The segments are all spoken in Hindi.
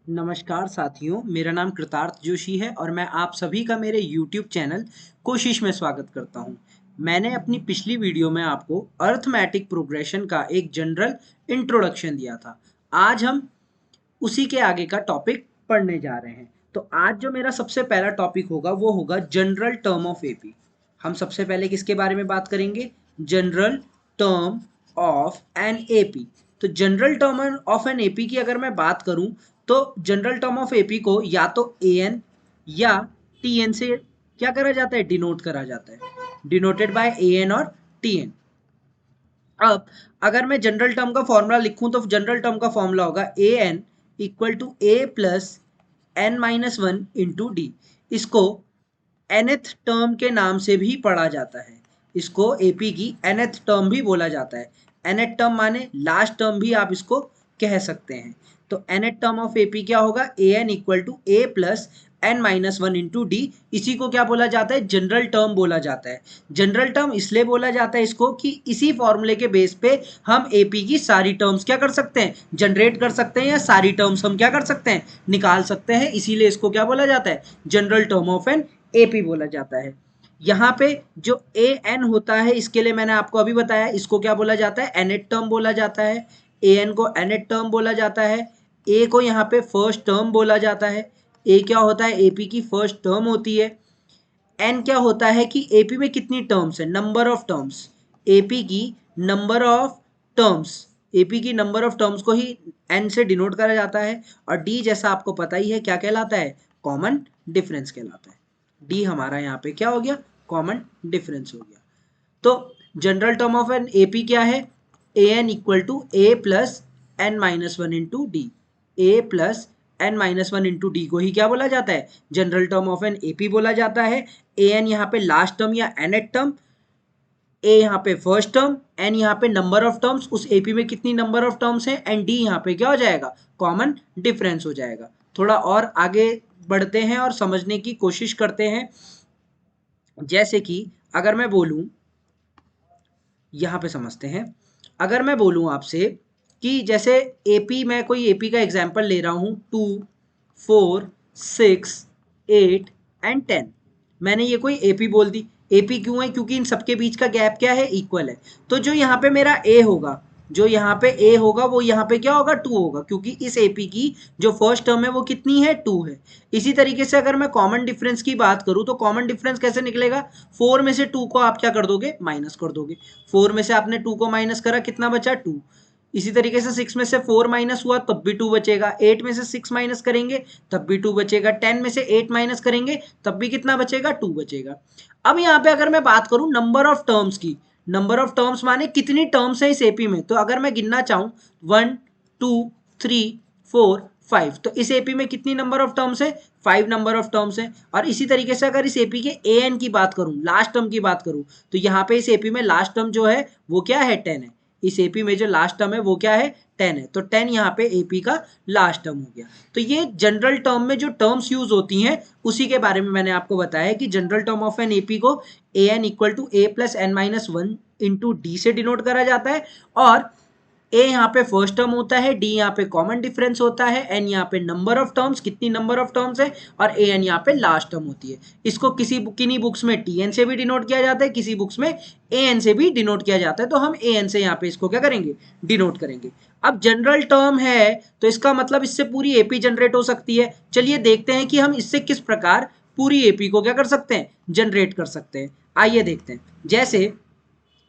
नमस्कार साथियों, मेरा नाम कृतार्थ जोशी है और मैं आप सभी का मेरे YouTube चैनल कोशिश में स्वागत करता हूं। मैंने अपनी पिछली वीडियो में आपको अर्थमेटिक प्रोग्रेशन का एक जनरल इंट्रोडक्शन दिया था। आज हम उसी के आगे का टॉपिक पढ़ने जा रहे हैं। तो आज जो मेरा सबसे पहला टॉपिक होगा वो होगा जनरल टर्म ऑफ एपी। हम सबसे पहले किसके बारे में बात करेंगे? General term of an AP. तो general term of an AP की अगर मैं बात करूं तो जनरल टर्म ऑफ एपी को या तो ए एन या टी एन से क्या करा जाता है? डिनोट करा जाता है, डिनोटेड बाय ए एन और टी एन। अब अगर मैं जनरल टर्म का फॉर्मूला लिखूं तो जनरल टर्म का फॉर्मूला होगा a n equal to a plus n minus one into d. इसको nth टर्म के नाम से भी पढ़ा जाता है, इसको एपी की nth टर्म भी बोला जाता है। nth टर्म माने लास्ट टर्म भी आप इसको कह सकते हैं। तो nth टर्म ऑफ एपी क्या होगा? A n equal to a plus n minus one into d. इसी को क्या बोला जाता है? जनरल टर्म बोला जाता है। जनरल टर्म इसलिए बोला जाता है इसको कि इसी फॉर्मूले के बेस पे हम एपी की सारी टर्म्स क्या कर सकते हैं? जनरेट कर सकते हैं, या सारी टर्म्स हम क्या कर सकते हैं? निकाल सकते हैं। इसीलिए इसको क्या बोला जाता है? General term of an AP बोला जाता है। यहाँ पे जो ए एन होता है, इसके लिए मैंने आपको अभी बताया, इसको क्या बोला जाता है? एनएट टर्म बोला जाता है। ए एन को एनएट टर्म बोला जाता है। ए को यहाँ पे फर्स्ट टर्म बोला जाता है। ए क्या होता है? एपी की फर्स्ट टर्म होती है। एन क्या होता है कि एपी में कितनी टर्म्स है? Number of terms. एपी की नंबर ऑफ टर्म्स, एपी की नंबर ऑफ टर्म्स को ही एन से डिनोट करा जाता है। और डी जैसा आपको पता ही है क्या कहलाता है? कॉमन डिफरेंस कहलाता है। डी हमारा यहाँ पे क्या हो गया? कॉमन डिफरेंस हो गया। तो general term of an AP क्या है? A n equal to a plus n minus one into d. A plus n minus one into d को ही क्या बोला जाता है? General term of an AP बोला जाता है। ए एन यहाँ पे लास्ट टर्म या एनएट टर्म, ए यहाँ पे फर्स्ट टर्म, एन यहाँ पे नंबर ऑफ टर्म्स, उस एपी में कितनी नंबर ऑफ टर्म्स हैं, एंड डी यहाँ पे क्या हो जाएगा? कॉमन डिफरेंस हो जाएगा। थोड़ा और आगे बढ़ते हैं और समझने की कोशिश करते हैं। जैसे कि अगर मैं बोलूं, यहाँ पे समझते हैं। अगर मैं बोलूं आपसे कि जैसे एपी, मैं कोई एपी का एग्जांपल ले रहा हूँ, 2, 4, 6, 8 एंड 10। मैंने ये कोई एपी बोल दी। एपी क्यों है? क्योंकि इन सबके बीच का गैप क्या है? इक्वल है। तो जो यहाँ पे मेरा ए होगा, जो यहाँ पे ए होगा वो यहाँ पे क्या होगा? 2 होगा, क्योंकि इस एपी की जो फर्स्ट टर्म है वो कितनी है? 2 है। इसी तरीके से अगर मैं कॉमन डिफरेंस की बात करूँ तो कॉमन डिफरेंस कैसे निकलेगा? 4 में से 2 को आप क्या कर दोगे? माइनस कर दोगे। 4 में से आपने 2 को माइनस करा, कितना बचा? 2। इसी तरीके से 6 में से 4 माइनस हुआ तब भी 2 बचेगा। 8 में से 6 माइनस करेंगे तब भी 2 बचेगा। 10 में से 8 माइनस करेंगे तब भी कितना बचेगा? 2 बचेगा। अब यहाँ पे अगर मैं बात करूं नंबर ऑफ टर्म्स की, नंबर ऑफ टर्म्स माने कितनी टर्म्स है इस एपी में, तो अगर मैं गिनना चाहूं 1, 2, 3, 4, 5, तो इस एपी में कितनी नंबर ऑफ टर्म्स है? 5 नंबर ऑफ टर्म्स है। और इसी तरीके से अगर इस एपी के ए एन की बात करूं, लास्ट टर्म की बात करूं, तो यहाँ पे इस एपी में लास्ट टर्म जो है वो क्या है? 10 है। इस एपी में जो लास्ट टर्म है वो क्या है? 10 है। तो 10 यहाँ पे एपी का लास्ट टर्म हो गया। तो ये जनरल टर्म में जो टर्म्स यूज होती हैं उसी के बारे में मैंने आपको बताया कि general term of an AP को a n equal to a plus n minus one into d से डिनोट करा जाता है। और ए यहाँ पे फर्स्ट टर्म होता है, डी यहाँ पे कॉमन डिफरेंस होता है, एन यहाँ पे नंबर ऑफ टर्म्स, कितनी नंबर ऑफ टर्म्स है, और ए एन यहाँ पे लास्ट टर्म होती है। इसको किन्हीं बुक्स में टी एन से भी डिनोट किया जाता है, किसी बुक्स में ए एन से भी डिनोट किया जाता है। तो हम ए एन से यहाँ पे इसको क्या करेंगे? डिनोट करेंगे। अब जनरल टर्म है तो इसका मतलब इससे पूरी एपी जनरेट हो सकती है। चलिए देखते हैं कि हम इससे किस प्रकार पूरी एपी को क्या कर सकते हैं? जनरेट कर सकते हैं। आइए देखते हैं। जैसे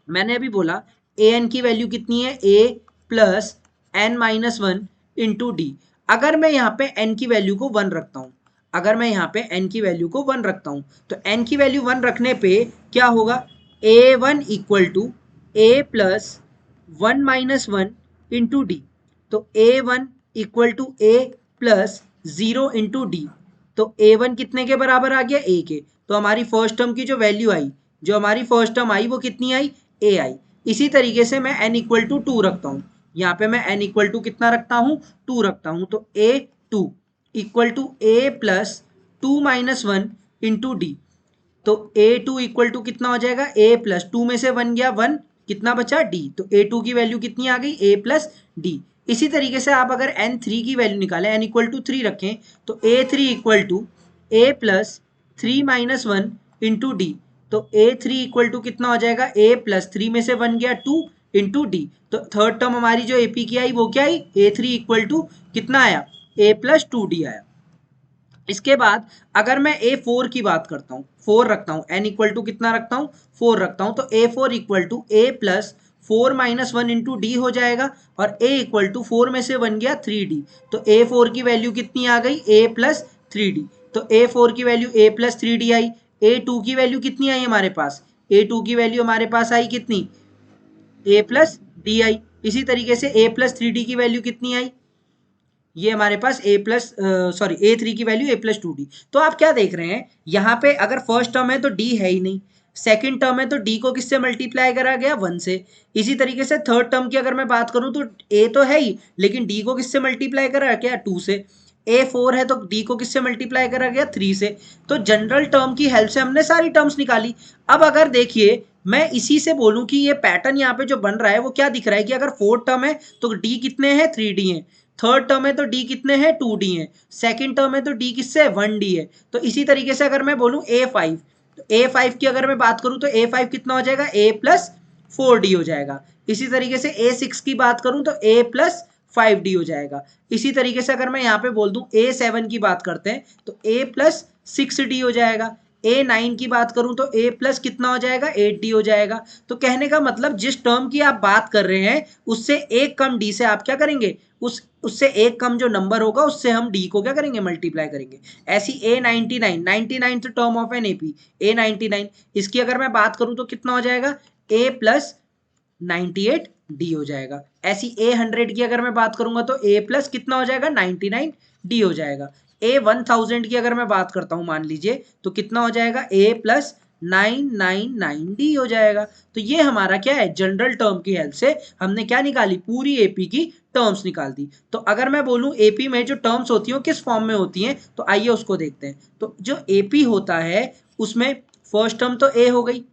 मैंने अभी बोला ए एन की वैल्यू कितनी है? A plus n minus one into d. अगर मैं यहाँ पे एन की वैल्यू को 1 रखता हूँ, अगर मैं यहाँ पे एन की वैल्यू को 1 रखता हूँ, तो एन की वैल्यू 1 रखने पे क्या होगा? A one equal to a plus one minus one into d. तो a one equal to a plus 0 into d. तो ए वन कितने के बराबर आ गया? ए के। तो हमारी फर्स्ट टर्म की जो वैल्यू आई, जो हमारी फर्स्ट टर्म आई वो कितनी आई? ए आई। इसी तरीके से मैं n इक्वल टू 2 रखता हूँ। यहाँ पे मैं n इक्वल टू कितना रखता हूँ? 2 रखता हूँ। तो a two equal to a plus 2 minus one into d. तो ए टू इक्वल टू कितना हो जाएगा? ए प्लस 2 में से 1 गया 1, कितना बचा? डी। तो ए टू की वैल्यू कितनी आ गई? ए प्लस डी। इसी तरीके से आप अगर n3 की वैल्यू निकालें, n इक्वल टू 3 रखें, तो a3 equal to a plus 3 minus 1 into d. तो a3 इक्वल टू कितना हो जाएगा, a प्लस 3 में से 1 गया 2 इंटू डी। तो थर्ड टर्म हमारी जो AP की आई वो क्या आई, a3 इक्वल टू कितना आया, a प्लस 2d आया। इसके बाद अगर मैं A4 की बात करता हूँ, 4 रखता हूँ, n इक्वल टू कितना रखता हूँ, 4 रखता हूँ, तो A4 equal to a plus 4 minus 1 into d हो जाएगा, और a इक्वल टू 4 में से 1 गया 3d। तो A4 की वैल्यू कितनी आ गई, a प्लस 3d। तो A4 की value a plus 3d I. A2 की वैल्यू कितनी आई हमारे पास, A2 की वैल्यू हमारे पास आई कितनी, a प्लस डी आई। इसी तरीके से a प्लस 3d की वैल्यू कितनी आई, ये हमारे पास A3 की वैल्यू a प्लस 2d। तो आप क्या देख रहे हैं यहाँ पे, अगर फर्स्ट टर्म है तो d है ही नहीं, सेकंड टर्म है तो d को किससे मल्टीप्लाई करा गया, 1 से। इसी तरीके से थर्ड टर्म की अगर मैं बात करूं तो a तो है ही, लेकिन d को किससे मल्टीप्लाई करा गया, 2 से। A4 है तो d को किससे मल्टीप्लाई करा गया, 3 से। तो जनरल टर्म की हेल्प से हमने सारी टर्म्स निकाली। अब अगर देखिए मैं इसी से बोलूं कि ये पैटर्न यहाँ पे जो बन रहा है वो क्या दिख रहा है कि अगर फोर्थ टर्म है तो d कितने हैं, 3d है। थर्ड टर्म है तो d कितने हैं, 2d है। सेकंड टर्म है तो d किससे है, 1d है। तो इसी तरीके से अगर मैं बोलूं A5, तो A5 की अगर मैं बात करूं तो A5 कितना हो जाएगा, a प्लस 4d हो जाएगा। इसी तरीके से A6 की बात करूं तो a प्लस 5d हो जाएगा। इसी तरीके से अगर मैं यहाँ पे बोल दूं A7 की बात करते हैं तो a प्लस 6d हो जाएगा। A9 की बात करूं तो a प्लस कितना हो जाएगा, 8d हो जाएगा। तो कहने का मतलब जिस टर्म की आप बात कर रहे हैं उससे एक कम d से आप क्या करेंगे, उससे एक कम जो नंबर होगा उससे हम d को क्या करेंगे, मल्टीप्लाई करेंगे। ऐसी A99, 99 तो term of an AP, A99 इसकी अगर मैं बात करूं तो कितना हो जाएगा, a प्लस 98d हो जाएगा। ऐसी A100 की अगर मैं बात करूंगा तो a प्लस कितना हो जाएगा, 99d हो जाएगा। A1000 की अगर मैं बात करता हूं मान लीजिए तो कितना हो जाएगा, a प्लस 999d हो जाएगा। तो ये हमारा क्या है, जनरल टर्म की हेल्प से हमने क्या निकाली, पूरी AP की टर्म्स निकाल दी। तो अगर मैं बोलूं AP में जो टर्म्स होती हैं किस फॉर्म में होती हैं, तो आइए उसको देखते हैं। तो जो AP होता है उसमें फर्स्ट टर्म तो a हो गई,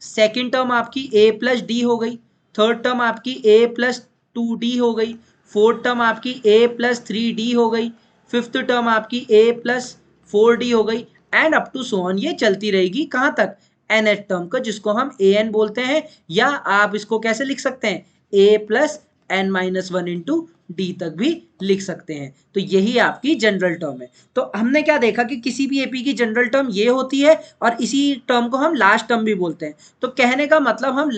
सेकेंड टर्म आपकी a प्लस डी हो गई, थर्ड टर्म आपकी a प्लस 2d हो गई, फोर्थ टर्म आपकी a प्लस 3d हो गई, फिफ्थ टर्म आपकी a प्लस 4d हो गई, and up to so on. ये चलती रहेगी कहां तक, nth टर्म का, जिसको हम an बोलते हैं, या आप इसको कैसे लिख सकते हैं, a plus n minus 1 into D तक भी लिख सकते हैं। तो यही आपकी जनरल टर्म है। तो हमने क्या देखा कि किसी भी AP की जनरल टर्म ये होती है, और इसी टर्म को हम लास्ट टर्म भी बोलते हैं। तो कहने का मतलब हम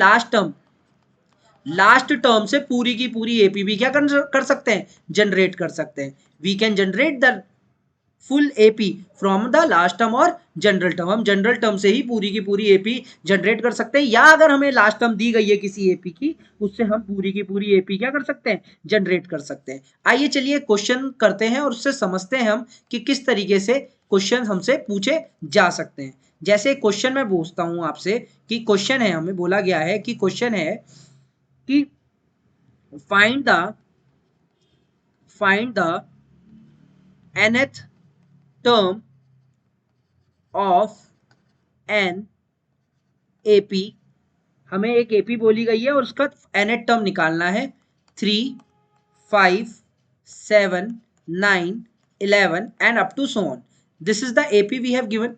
लास्ट टर्म से पूरी की पूरी AP भी क्या कर सकते हैं, जनरेट कर सकते हैं। We can generate the full AP from the last term और जनरल टर्म। हम जनरल टर्म से ही पूरी की पूरी AP जनरेट कर सकते हैं, या अगर हमें लास्ट टर्म दी गई है किसी AP की, उससे हम पूरी की पूरी AP क्या कर सकते हैं, जनरेट कर सकते हैं। आइए चलिए क्वेश्चन करते हैं और उससे समझते हैं हम कि किस तरीके से क्वेश्चन हमसे पूछे जा सकते हैं। जैसे क्वेश्चन मैं पूछता हूं आपसे कि क्वेश्चन है, हमें बोला गया है कि क्वेश्चन है कि find the nth term of an AP। हमें एक AP बोली गई है और उसका nth टर्म निकालना है, 3, 5, 7, 9, 11 and up to so on. This is the AP we have given.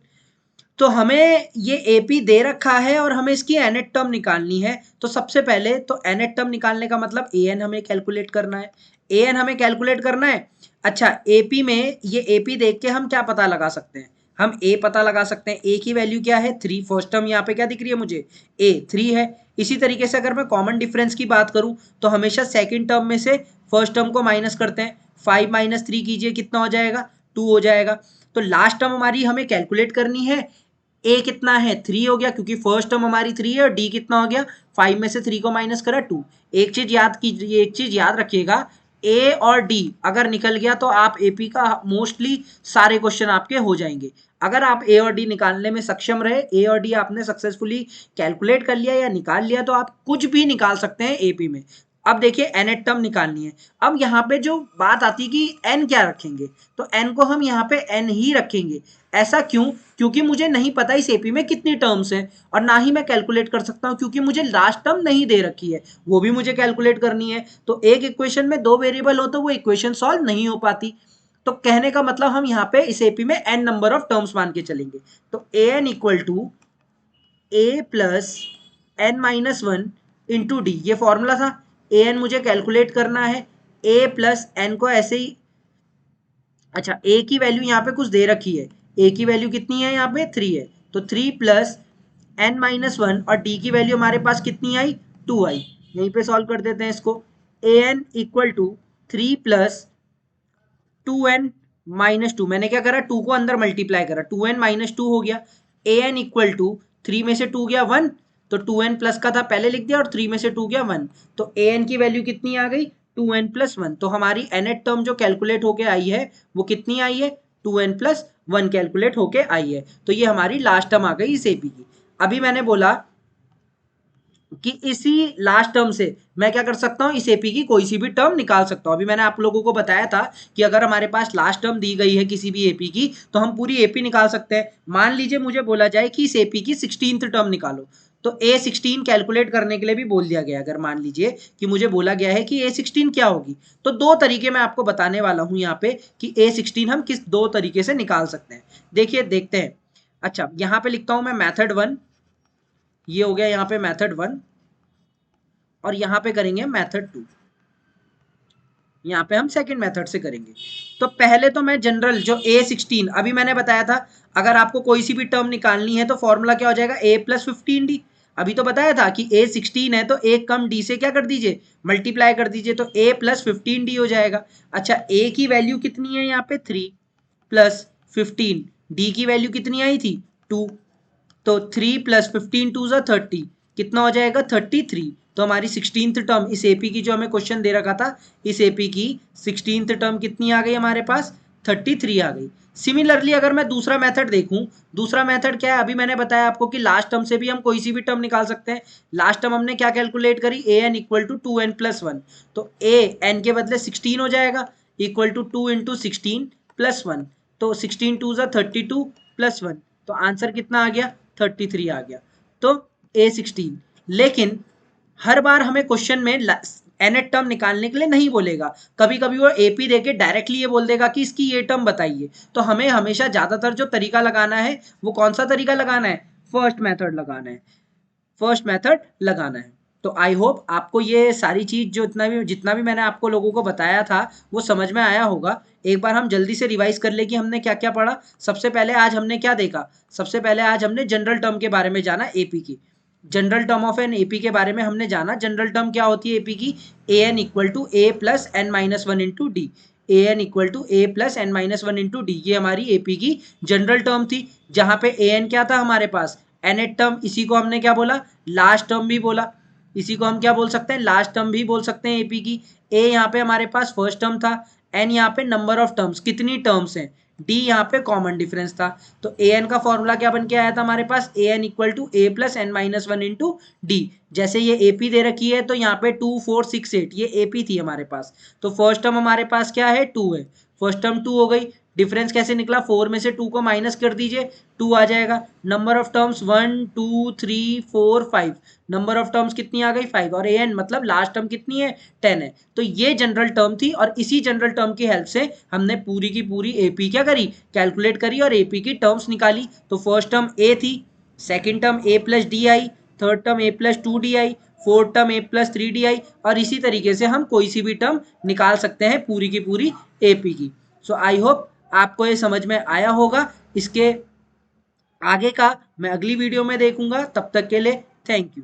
तो हमें ये AP दे रखा है और हमें इसकी nth टर्म निकालनी है। तो सबसे पहले तो nth टर्म निकालने का मतलब an हमें कैलकुलेट करना है, an हमें कैलकुलेट करना है। अच्छा, AP में ये AP देख के हम क्या पता लगा सकते हैं, हम a पता लगा सकते हैं। a की वैल्यू क्या है, 3। फर्स्ट टर्म यहाँ पे क्या दिख रही है मुझे, a 3 है। इसी तरीके से अगर मैं कॉमन डिफरेंस की बात करूं तो हमेशा सेकंड टर्म में से फर्स्ट टर्म को माइनस करते हैं। 5 माइनस 3 कीजिए, कितना हो जाएगा, 2 हो जाएगा। तो लास्ट टर्म हमारी हमें कैलकुलेट करनी है, a कितना है, 3 हो गया, क्योंकि फर्स्ट टर्म हमारी 3 है, और d कितना हो गया, 5 में से 3 को माइनस करा, 2। एक चीज याद रखिएगा, a और d अगर निकल गया तो आप AP का मोस्टली सारे क्वेश्चन आपके हो जाएंगे। अगर आप a और d निकालने में सक्षम रहे, a और d आपने सक्सेसफुली कैलकुलेट कर लिया या निकाल लिया, तो आप कुछ भी निकाल सकते हैं AP में। अब देखिए nth टर्म निकालनी है। अब यहाँ पे जो बात आती है कि n क्या रखेंगे, तो n को हम यहाँ पे n ही रखेंगे। ऐसा क्यों? क्योंकि मुझे नहीं पता इस एपी में कितनी टर्म्स हैं, और ना ही मैं कैलकुलेट कर सकता हूँ क्योंकि मुझे लास्ट टर्म नहीं दे रखी है, वो भी मुझे कैलकुलेट करनी है। तो एक इक्वेशन में दो वेरिएबल हो तो वो इक्वेशन सॉल्व नहीं हो पाती। तो कहने का मतलब हम यहाँ पे इस एपी में n नंबर ऑफ टर्म्स मान के चलेंगे। तो an equal to a plus n minus one into d, ये फॉर्मूला था। an मुझे कैलकुलेट करना है, a प्लस n को ऐसे ही, अच्छा a की वैल्यू यहाँ पे कुछ दे रखी है, a की वैल्यू कितनी है यहाँ पे 3 है, तो 3 प्लस n माइनस वन, और d की वैल्यू हमारे पास कितनी आई 2 आई। यहीं पे सॉल्व कर देते हैं इसको। an equal to 3 plus 2n minus two, मैंने क्या करा 2 को अंदर मल्टीप्लाई करा, 2n माइनस टू हो गया। an इक्वल टू 3 में से 2 गया 1, तो 2n प्लस का था पहले लिख दिया, और 3 में से 2 गया 1, तो an की वैल्यू कितनी आ गई 2n प्लस वन। तो हमारी nth टर्म जो कैलकुलेट होके आई है वो कितनी आई है 2n प्लस वन कैलकुलेट होके आई है। तो ये हमारी लास्ट टर्म आ गई इस एपी की। अभी मैंने बोला कि इसी लास्ट टर्म से मैं क्या कर सकता हूं, इस एपी की कोई सी भी टर्म निकाल सकता हूं। अभी मैंने आप लोगों को बताया था कि अगर हमारे पास लास्ट टर्म दी गई है किसी भी एपी की तो हम पूरी एपी निकाल सकते हैं। मान लीजिए मुझे बोला जाए कि इस एपी की 16th टर्म निकालो, तो A16 कैलकुलेट करने के लिए भी बोल दिया गया। अगर मान लीजिए कि मुझे बोला गया है कि A16 क्या होगी, तो दो तरीके मैं आपको बताने वाला हूं यहाँ पे कि A16 हम किस दो तरीके से निकाल सकते हैं। देखिए देखते हैं। अच्छा यहाँ पे लिखता हूं मैं मेथड वन, ये हो गया यहाँ पे मेथड वन, और यहाँ पे करेंगे मेथड टू, यहाँ पे हम सेकंड मेथड से करेंगे। तो पहले तो मैं जनरल जो A16 अभी मैंने बताया था, अगर आपको कोई सी भी टर्म निकालनी है तो फॉर्मूला क्या हो जाएगा a प्लस 15d। अभी तो बताया था कि A16 है तो a कम d से क्या कर दीजिए मल्टीप्लाई कर दीजिए, तो a प्लस 15d हो जाएगा। अच्छा a की वैल्यू कितनी है यहाँ पे 3 प्लस 15, d की वैल्यू कितनी आई थी 2, तो 3 प्लस 15 टू ज़ा 30, कितना हो जाएगा 33। तो हमारी 16th टर्म इस एपी की जो हमें क्वेश्चन दे रखा था, इस एपी की 16th टर्म कितनी आ गई हमारे पास 33 आ गई। सिमिलरली अगर मैं दूसरा मेथड देखूं, दूसरा मेथड क्या है, अभी मैंने बताया आपको कि लास्ट टर्म से भी हम कोई सी भी टर्म निकाल सकते हैं। लास्ट टर्म हमने क्या कैलकुलेट करी an equal to 2n plus one, तो a n के बदले 16 हो जाएगा equal to 2 into 16 plus one, तो 16 टू ज़ा 32 प्लस वन, तो आंसर कितना आ गया 33 आ गया। तो A16, लेकिन हर बार हमें क्वेश्चन में nth टर्म निकालने के लिए नहीं बोलेगा, कभी कभी वो एपी देके डायरेक्टली ये बोल देगा कि इसकी ये टर्म बताइए। तो हमें हमेशा ज्यादातर जो तरीका लगाना है वो कौन सा तरीका लगाना है, फर्स्ट मेथड लगाना है, फर्स्ट मेथड लगाना है। तो आई होप आपको ये सारी चीज जो जितना भी मैंने आपको लोगों को बताया था वो समझ में आया होगा। एक बार हम जल्दी से रिवाइज कर ले कि हमने क्या क्या पढ़ा। सबसे पहले आज हमने क्या देखा, सबसे पहले आज हमने जनरल टर्म के बारे में जाना, एपी की general term of an AP के बारे में हमने जाना। जनरल टर्म क्या होती है एपी की, a n equal to a plus n minus one into d, a n equal to a plus n minus one into d, ये हमारी एपी की जनरल टर्म थी। जहां पे ए एन क्या था हमारे पास एनथ टर्म, इसी को हमने क्या बोला लास्ट टर्म भी बोला, इसी को हम क्या बोल सकते हैं लास्ट टर्म भी बोल सकते हैं एपी की। ए यहाँ पे हमारे पास फर्स्ट टर्म था, एन यहाँ पे नंबर ऑफ टर्म्स कितनी टर्म्स हैं, डी यहाँ पे कॉमन डिफरेंस था। तो ए एन का फॉर्मूला क्या बन के आया था हमारे पास, a n equal to a plus n minus one into d. जैसे ये एपी दे रखी है तो यहाँ पे 2 4 6 8 ये एपी थी हमारे पास। तो फर्स्ट टर्म हमारे पास क्या है 2 है, फर्स्ट टर्म 2 हो गई। डिफरेंस कैसे निकला, 4 में से 2 को माइनस कर दीजिए 2 आ जाएगा। Number of terms 1 2 3 4 5, number of terms कितनी आ गई 5, और ए एन मतलब लास्ट टर्म कितनी है 10 है। तो ये जनरल टर्म थी, और इसी जनरल टर्म की हेल्प से हमने पूरी की पूरी एपी क्या करी कैलकुलेट करी और एपी की टर्म्स निकाली। तो फर्स्ट टर्म ए थी, second term A plus D I, third term A plus two D I, fourth term A plus three D I, और इसी तरीके से हम कोई सी भी टर्म निकाल सकते हैं पूरी की पूरी एपी की। सो आई होप आपको ये समझ में आया होगा। इसके आगे का मैं अगली वीडियो में देखूंगा, तब तक के लिए थैंक यू।